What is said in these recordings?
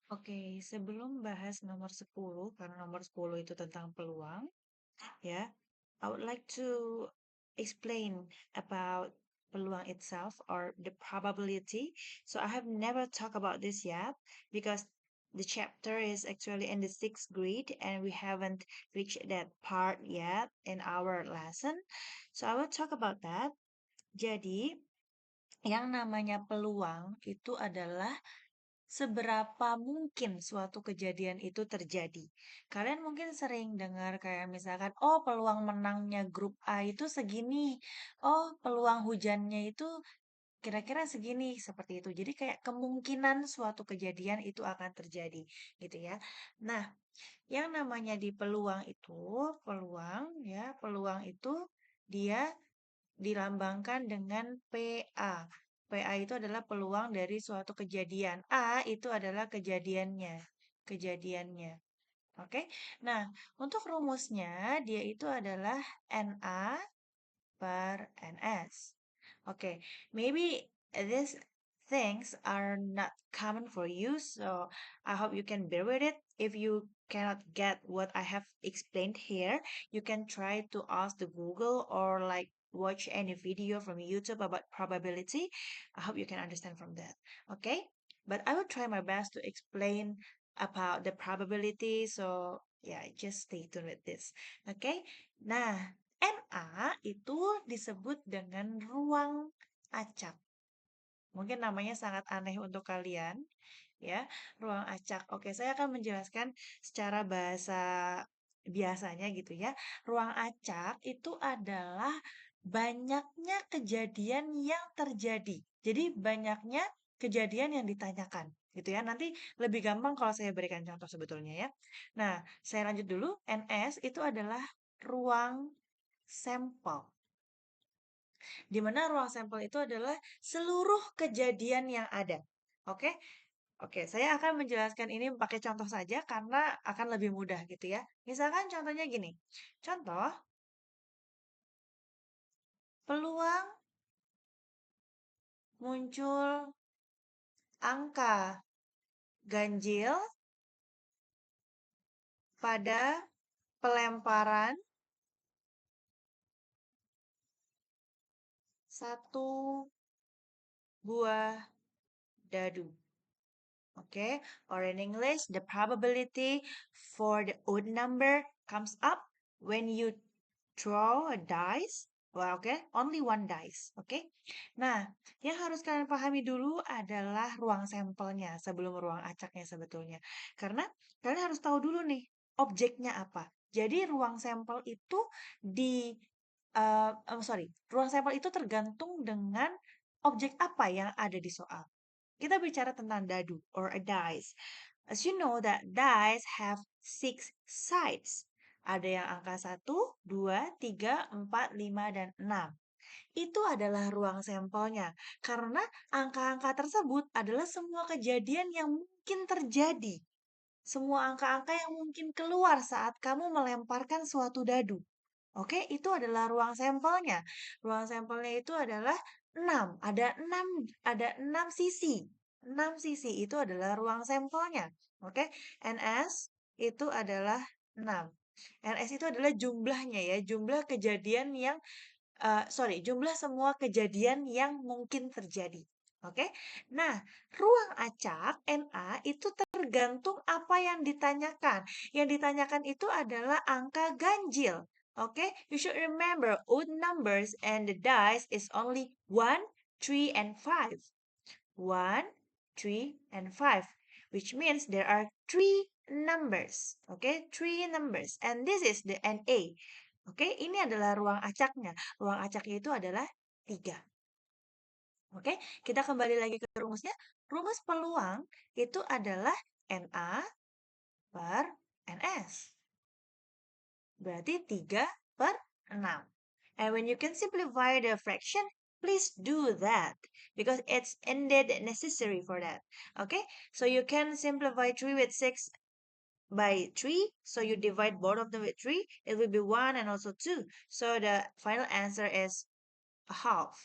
Oke, sebelum bahas nomor 10, karena nomor 10 itu tentang peluang, ya, I would like to explain about peluang itself or the probability. So I have never talked about this yet because the chapter is actually in the sixth grade and we haven't reached that part yet in our lesson. So I will talk about that. Jadi, yang namanya peluang itu adalah seberapa mungkin suatu kejadian itu terjadi. Kalian mungkin sering dengar kayak misalkan, oh peluang menangnya grup A itu segini, oh peluang hujannya itu kira-kira segini, seperti itu. Jadi kayak kemungkinan suatu kejadian itu akan terjadi, gitu ya. Nah, yang namanya di peluang itu, peluang ya, peluang itu dia dilambangkan dengan PA. PA itu adalah peluang dari suatu kejadian. A itu adalah kejadiannya. Kejadiannya. Oke. Nah, untuk rumusnya dia itu adalah NA per NS. Okay, maybe these things are not common for you, so I hope you can bear with it. If you cannot get what I have explained here, you can try to ask the Google or like watch any video from YouTube about probability. I hope you can understand from that. Okay, but I will try my best to explain about the probability. So yeah, just stay tuned with this. Okay, nah. NA itu disebut dengan ruang acak. Mungkin namanya sangat aneh untuk kalian, ya. Ruang acak. Oke, saya akan menjelaskan secara bahasa biasanya gitu ya. Ruang acak itu adalah banyaknya kejadian yang terjadi. Jadi banyaknya kejadian yang ditanyakan gitu ya. Nanti lebih gampang kalau saya berikan contoh sebetulnya ya. Nah, saya lanjut dulu. NS itu adalah ruang sampel. Di mana ruang sampel itu adalah seluruh kejadian yang ada. Oke? Oke, saya akan menjelaskan ini pakai contoh saja karena akan lebih mudah gitu ya. Misalkan contohnya gini. Contoh, peluang muncul angka ganjil pada pelemparan satu buah dadu. Okay, or in English, the probability for the odd number comes up when you throw a dice. Well, okay, only one dice. Okay. Nah, yang harus kalian pahami dulu adalah ruang sampelnya sebelum ruang acaknya sebetulnya. Karena kalian harus tahu dulu nih objeknya apa. Jadi ruang sampel itu ruang sampel itu tergantung dengan objek apa yang ada di soal. Kita bicara tentang dadu or a dice. As you know that dice have 6 sides. Ada yang angka 1, 2, 3, 4, 5, dan 6. Itu adalah ruang sampelnya. Karena angka-angka tersebut adalah semua kejadian yang mungkin terjadi. Semua angka-angka yang mungkin keluar saat kamu melemparkan suatu dadu. Oke, itu adalah ruang sampelnya. Ruang sampelnya itu adalah 6. Ada 6 sisi. 6 sisi itu adalah ruang sampelnya. Oke, NS itu adalah 6. NS itu adalah jumlahnya ya, jumlah kejadian yang jumlah semua kejadian yang mungkin terjadi. Oke. Nah, ruang acak NA itu tergantung apa yang ditanyakan. Yang ditanyakan itu adalah angka ganjil. Oke, you should remember odd numbers and the dice is only 1, 3, and 5. 1, 3, and 5, which means there are 3 numbers. Okay, 3 numbers. And this is the NA. Oke, ini adalah ruang acaknya. Ruang acaknya itu adalah 3. Oke, kita kembali lagi ke rumusnya. Rumus peluang itu adalah NA per NS. Berarti 3 per 6. And when you can simplify the fraction, please do that because it's indeed necessary for that. Okay, so you can simplify 3 with 6 by 3. So you divide both of them with 3. It will be 1 and also 2. So the final answer is a half.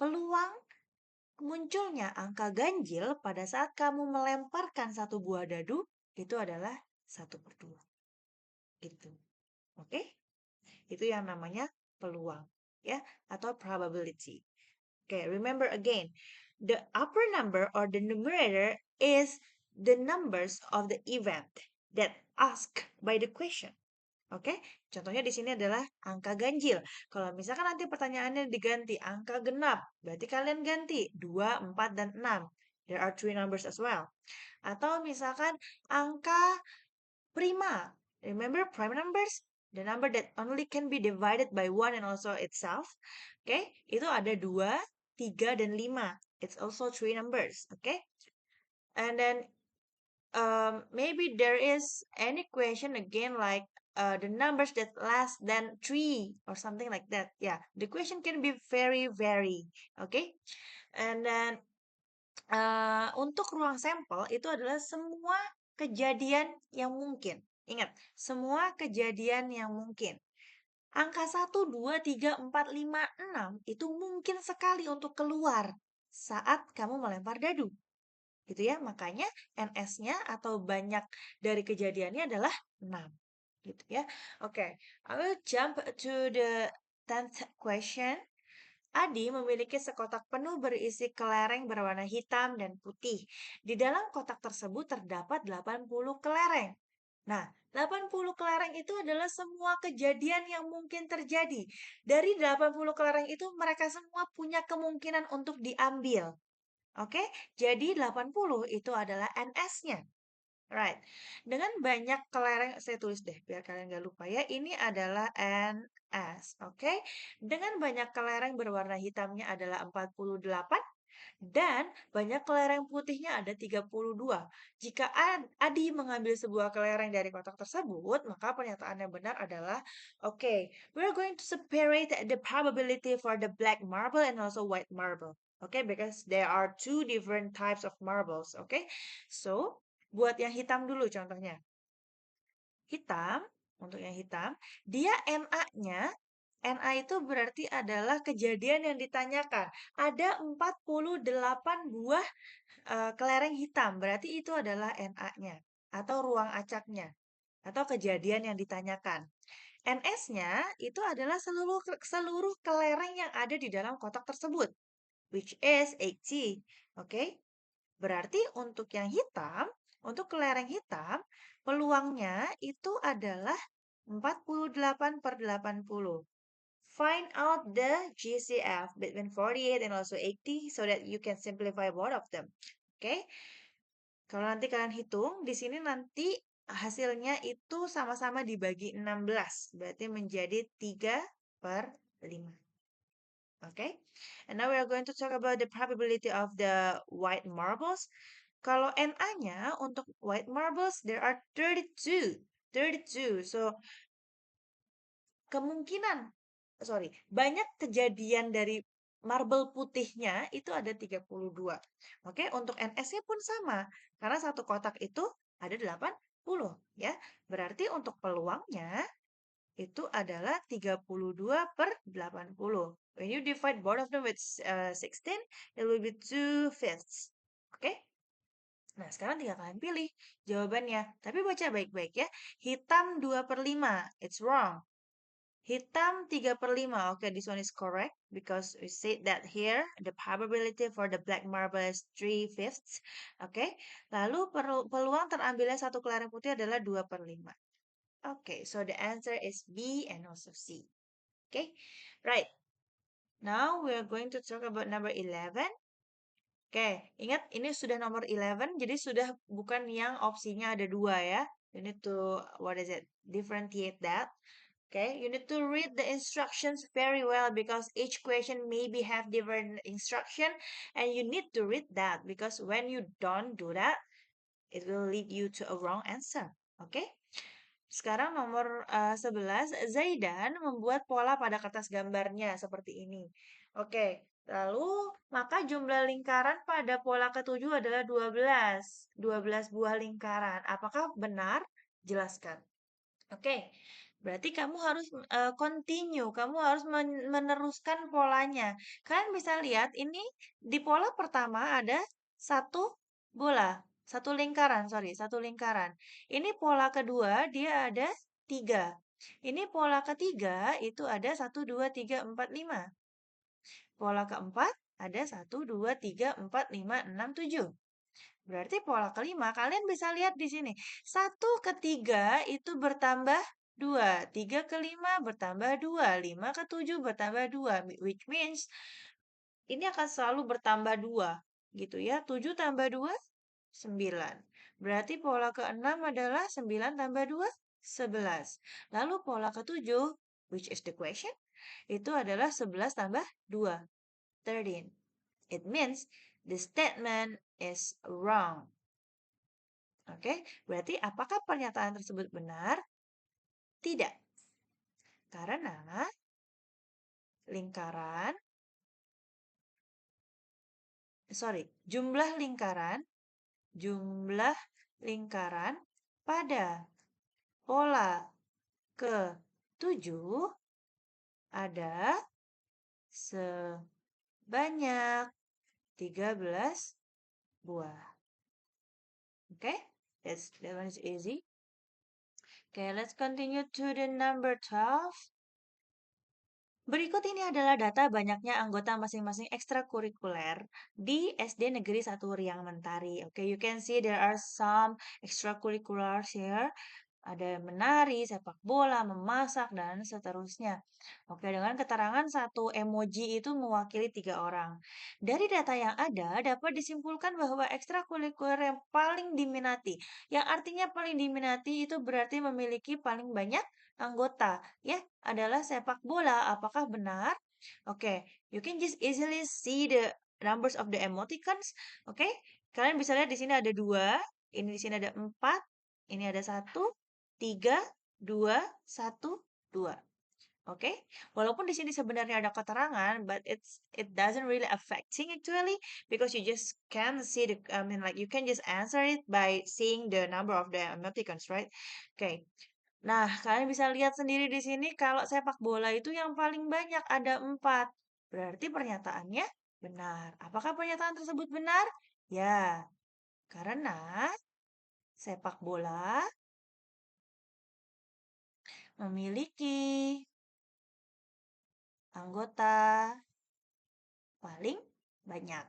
Peluang munculnya angka ganjil pada saat kamu melemparkan satu buah dadu, itu adalah 1/2. Gitu. Oke? Itu yang namanya peluang, ya, atau probability. Okay, remember again, the upper number or the numerator is the numbers of the event that asked by the question. Oke, contohnya di sini adalah angka ganjil. Kalau misalkan nanti pertanyaannya diganti angka genap, berarti kalian ganti 2, 4, dan 6. There are three numbers as well. Atau misalkan angka prima. Remember prime numbers? The number that only can be divided by 1 and also itself. Okay, itu ada 2, 3, dan 5. It's also three numbers. Okay, and then maybe there is any question again like the numbers that less than 3 or something like that. Yeah, the question can be very. Okay, and then untuk ruang sampel itu adalah semua kejadian yang mungkin. Ingat, semua kejadian yang mungkin. Angka 1, 2, 3, 4, 5, 6 itu mungkin sekali untuk keluar saat kamu melempar dadu. Gitu ya, makanya NS-nya atau banyak dari kejadiannya adalah 6. Gitu ya. Oke, I will jump to the 10th question. Adi memiliki sekotak penuh berisi kelereng berwarna hitam dan putih. Di dalam kotak tersebut terdapat 80 kelereng. Nah, 80 kelereng itu adalah semua kejadian yang mungkin terjadi. Dari 80 kelereng itu mereka semua punya kemungkinan untuk diambil. Oke, jadi 80 itu adalah NS-nya. Right. Dengan banyak kelereng, saya tulis deh biar kalian nggak lupa ya. Ini adalah NS, oke? Dengan banyak kelereng berwarna hitamnya adalah 48 dan banyak kelereng putihnya ada 32. Jika Adi mengambil sebuah kelereng dari kotak tersebut, maka pernyataan yang benar adalah, okay, we're going to separate the probability for the black marble and also white marble. Okay, because there are two different types of marbles. Okay, so buat yang hitam dulu contohnya. Hitam, untuk yang hitam, dia NA-nya, NA itu berarti adalah kejadian yang ditanyakan. Ada 48 buah kelereng hitam, berarti itu adalah NA-nya atau ruang acaknya atau kejadian yang ditanyakan. NS-nya itu adalah seluruh kelereng yang ada di dalam kotak tersebut, which is 80. Oke? Berarti untuk yang hitam, untuk kelereng hitam, peluangnya itu adalah 48/80. Find out the GCF between 48 and also 80 so that you can simplify both of them. Oke? Kalau nanti kalian hitung, di sini nanti hasilnya itu sama-sama dibagi 16. Berarti menjadi 3/5. Okay, and now we are going to talk about the probability of the white marbles. Kalau NA-nya untuk white marbles, there are 32. 32. So, banyak kejadian dari marble putihnya itu ada 32. Oke, untuk NS-nya pun sama. Karena satu kotak itu ada 80. Ya, berarti untuk peluangnya itu adalah 32/80. When you divide both of them with 16, it will be 2/5. Oke? Nah, sekarang tinggal kalian pilih jawabannya. Tapi baca baik-baik ya. Hitam 2/5. It's wrong. Hitam 3/5. Okay, this one is correct because we said that here the probability for the black marble is 3/5. Okay. Lalu peluang terambilnya satu kelereng putih adalah 2/5. Okay, so the answer is B and also C. Okay, right. Now we are going to talk about number 11. Okay, ingat ini sudah nomor 11, jadi sudah bukan yang opsinya ada 2 ya. You need to, differentiate that. Okay, you need to read the instructions very well because each question maybe have different instruction and you need to read that because when you don't do that, it will lead you to a wrong answer. Okay? Sekarang nomor 11, Zaidan membuat pola pada kertas gambarnya seperti ini. Oke, lalu maka jumlah lingkaran pada pola ketujuh adalah 12. 12 buah lingkaran. Apakah benar? Jelaskan. Oke, Berarti kamu harus continue, kamu harus meneruskan polanya. Kalian bisa lihat ini di pola pertama ada satu bola, satu lingkaran, sorry, satu lingkaran. Ini pola kedua dia ada tiga. Ini pola ketiga itu ada satu, dua, tiga, empat, lima. Pola keempat ada satu, dua, tiga, empat, lima, enam, tujuh. Berarti pola kelima, kalian bisa lihat di sini. Satu ke tiga itu bertambah dua. Tiga ke lima bertambah dua. Lima ke tujuh bertambah dua. Which means ini akan selalu bertambah dua. Gitu ya. Tujuh tambah dua, sembilan. Berarti pola keenam adalah sembilan tambah dua, sebelas. Lalu pola ketujuh, which is the question, itu adalah 11 tambah 2, 13. It means the statement is wrong. Oke, berarti apakah pernyataan tersebut benar? Tidak, karena lingkaran, jumlah lingkaran pada pola ke-7 ada sebanyak 13 buah. Oke, that one is easy. Okay, let's continue to the number 12. Berikut ini adalah data banyaknya anggota masing-masing ekstrakurikuler di SD Negeri 1 Riang Mentari. Okay, you can see there are some extracurriculars here. Ada menari, sepak bola, memasak, dan seterusnya. Oke, dengan keterangan satu emoji itu mewakili 3 orang. Dari data yang ada, dapat disimpulkan bahwa ekstrakurikuler yang paling diminati, yang artinya paling diminati itu berarti memiliki paling banyak anggota, ya, adalah sepak bola. Apakah benar? Oke, you can just easily see the numbers of the emoticons. Oke, kalian bisa lihat di sini ada 2, ini di sini ada 4, ini ada 1, 3, 2, 1, 2. Oke, walaupun di sini sebenarnya ada keterangan, but it doesn't really affecting actually because you just can see the, I mean like you can just answer it by seeing the number of the emoticons, right? Oke, nah kalian bisa lihat sendiri di sini kalau sepak bola itu yang paling banyak ada 4. Berarti pernyataannya benar. Apakah pernyataan tersebut benar? Ya, karena sepak bola memiliki anggota paling banyak.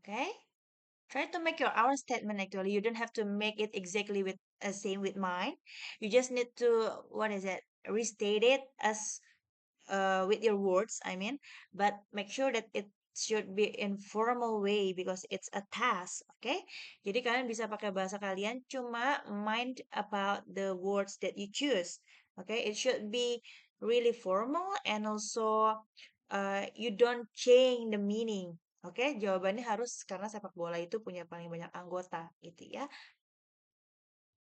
Okay? Try to make your own statement actually. You don't have to make it exactly with same with mine. You just need to what is it? Restate it as with your words, I mean, but make sure that it should be in formal way because it's a task, okay? Jadi kalian bisa pakai bahasa kalian, cuma mind about the words that you choose, okay? It should be really formal and also you don't change the meaning, okay? Jawabannya harus karena sepak bola itu punya paling banyak anggota, gitu ya.